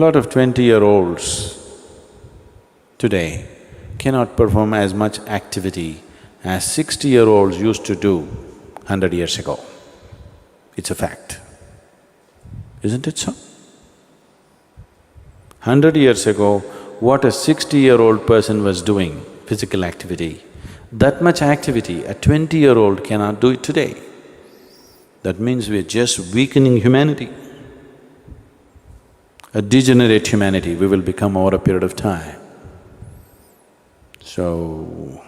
Lot of 20-year-olds today cannot perform as much activity as 60-year-olds used to do 100 years ago. It's a fact, isn't it so? 100 years ago, what a 60-year-old person was doing, physical activity, that much activity a 20-year-old cannot do it today. That means we're just weakening humanity. A degenerate humanity we will become over a period of time. So,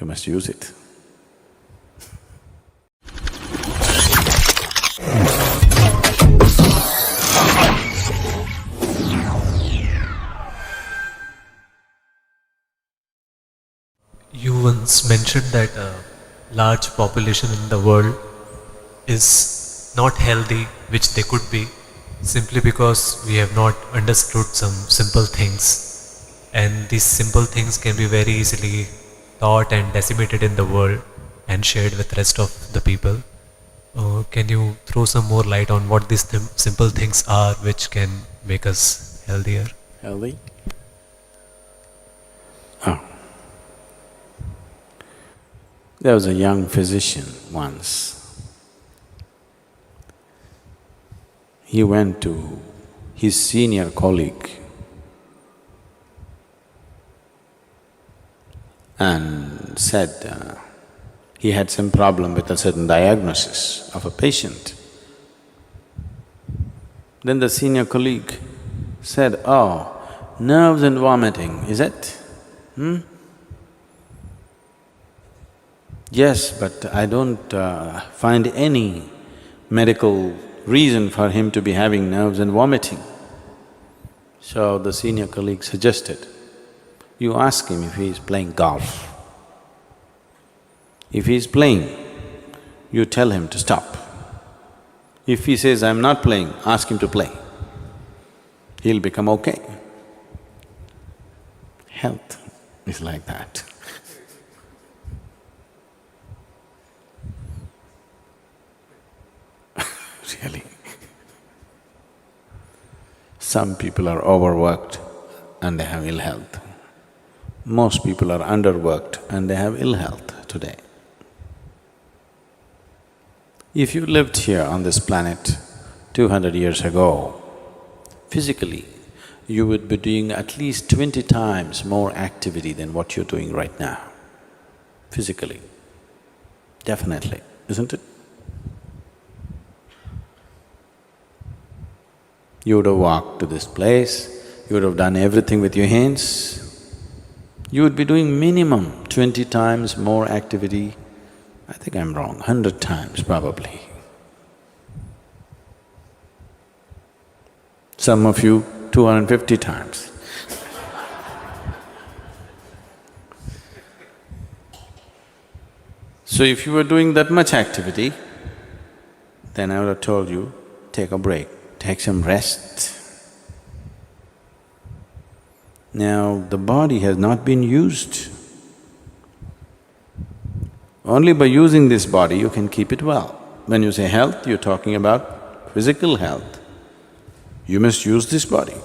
you must use it. You once mentioned that a large population in the world is not healthy, which they could be, simply because we have not understood some simple things. And these simple things can be very easily taught and disseminated in the world and shared with rest of the people. Can you throw some more light on what these simple things are which can make us healthier? Healthy? Oh. There was a young physician once. He went to his senior colleague and said he had some problem with a certain diagnosis of a patient. Then the senior colleague said, "Oh, nerves and vomiting, is it? Yes, but I don't find any medical reason for him to be having nerves and vomiting." So the senior colleague suggested, you ask him if he is playing golf. If he is playing, you tell him to stop. If he says, "I'm not playing," ask him to play. He'll become okay. Health is like that. Really. Some people are overworked and they have ill health. Most people are underworked and they have ill health today. If you lived here on this planet 200 years ago, physically, you would be doing at least 20 times more activity than what you're doing right now, physically. Definitely, isn't it? You would have walked to this place, you would have done everything with your hands. You would be doing minimum 20 times more activity. I think I'm wrong, 100 times probably. Some of you 250 times. So if you were doing that much activity, then I would have told you, take a break. Take some rest. Now, the body has not been used. Only by using this body you can keep it well. When you say health, you're talking about physical health. You must use this body.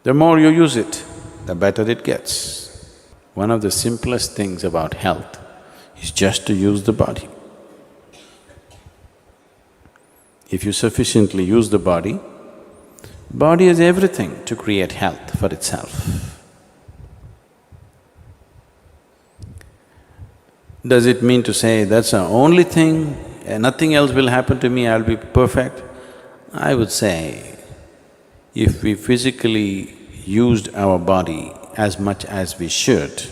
The more you use it, the better it gets. One of the simplest things about health is just to use the body. If you sufficiently use the body has everything to create health for itself. Does it mean to say, that's the only thing, nothing else will happen to me, I'll be perfect? I would say, if we physically used our body as much as we should,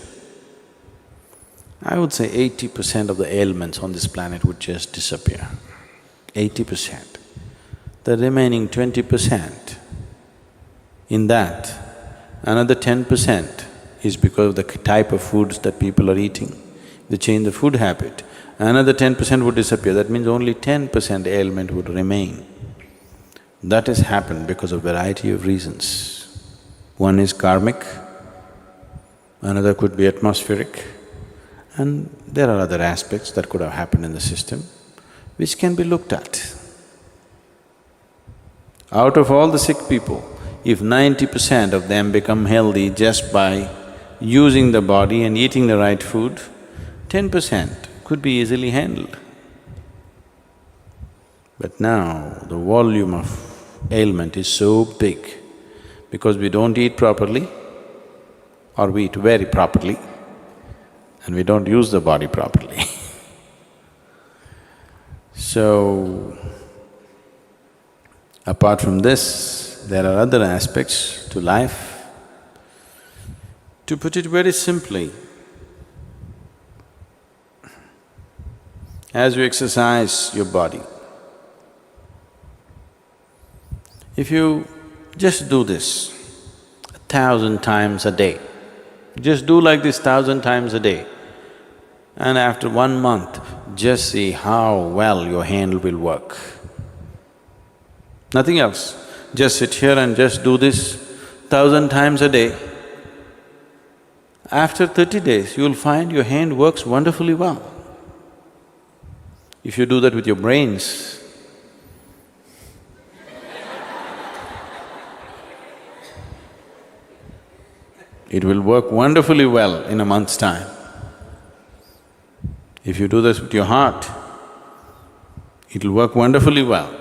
I would say 80% of the ailments on this planet would just disappear. 80%. The remaining 20%, in that, another 10% is because of the type of foods that people are eating. They change the food habit, another 10% would disappear. That means only 10% ailment would remain. That has happened because of variety of reasons. One is karmic, another could be atmospheric, and there are other aspects that could have happened in the system. which can be looked at. Out of all the sick people, if 90% of them become healthy just by using the body and eating the right food, 10% could be easily handled. But now, the volume of ailment is so big because we don't eat properly or we eat very properly and we don't use the body properly. So, apart from this, there are other aspects to life. To put it very simply, as you exercise your body, if you just do this 1,000 times a day, just do like this 1,000 times a day, and after 1 month, just see how well your hand will work. Nothing else, just sit here and just do this 1,000 times a day. After 30 days, you'll find your hand works wonderfully well. If you do that with your brains, it will work wonderfully well in a month's time. If you do this with your heart, it'll work wonderfully well.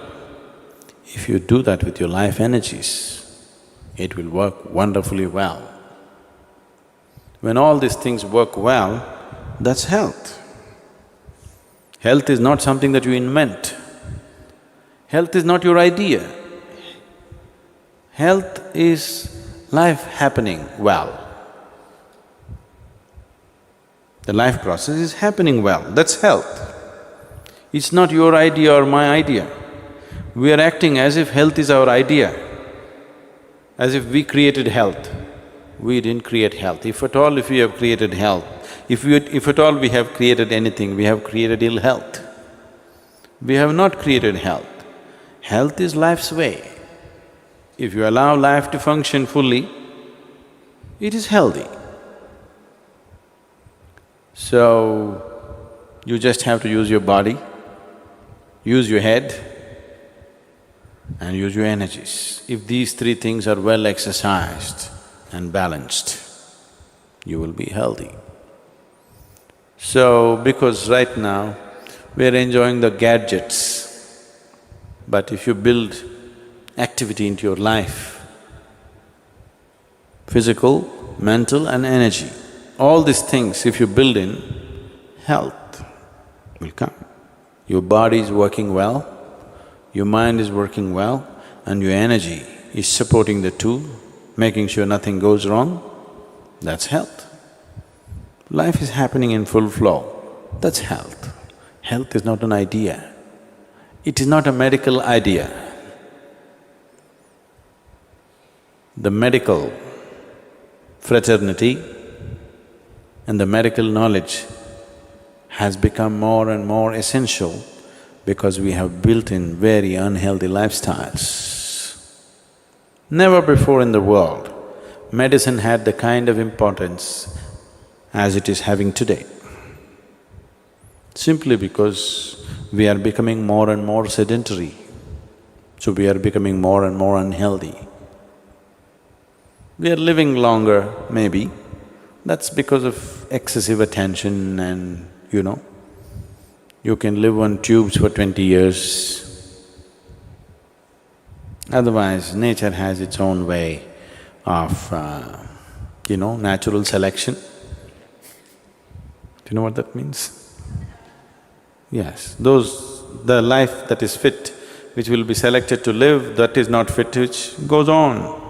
If you do that with your life energies, it will work wonderfully well. When all these things work well, that's health. Health is not something that you invent. Health is not your idea. Health is life happening well. The life process is happening well, that's health. It's not your idea or my idea. We are acting as if health is our idea, as if we created health. We didn't create health. If at all if we have created health, if at all we have created anything, we have created ill health. We have not created health. Health is life's way. If you allow life to function fully, it is healthy. So, you just have to use your body, use your head and use your energies. If these three things are well exercised and balanced, you will be healthy. So, because right now we're enjoying the gadgets, but if you build activity into your life, physical, mental and energy, all these things if you build in, health will come. Your body is working well, your mind is working well and your energy is supporting the two, making sure nothing goes wrong, that's health. Life is happening in full flow, that's health. Health is not an idea, it is not a medical idea. The medical fraternity and the medical knowledge has become more and more essential because we have built in very unhealthy lifestyles. Never before in the world, medicine had the kind of importance as it is having today. Simply because we are becoming more and more sedentary, so we are becoming more and more unhealthy. We are living longer, maybe, that's because of excessive attention and, you can live on tubes for 20 years. Otherwise, nature has its own way of, natural selection. Do you know what that means? Yes, the life that is fit, which will be selected to live, that is not fit, which goes on.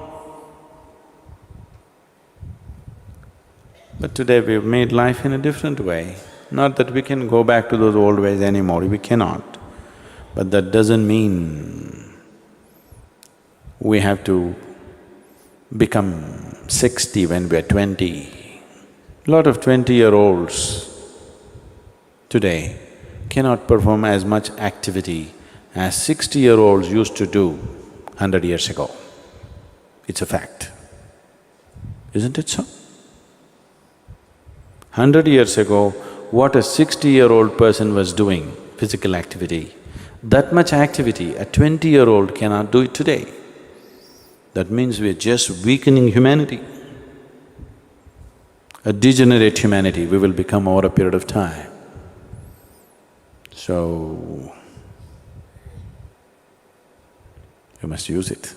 But today we've made life in a different way. Not that we can go back to those old ways anymore, we cannot. But that doesn't mean we have to become 60 when we're 20. Lot of 20-year-olds today cannot perform as much activity as 60-year-olds used to do 100 years ago. It's a fact, isn't it so? 100 years ago, what a 60-year-old person was doing, physical activity, That much activity, a 20-year-old cannot do it today. That means we're just weakening humanity. A degenerate humanity we will become over a period of time. So, you must use it.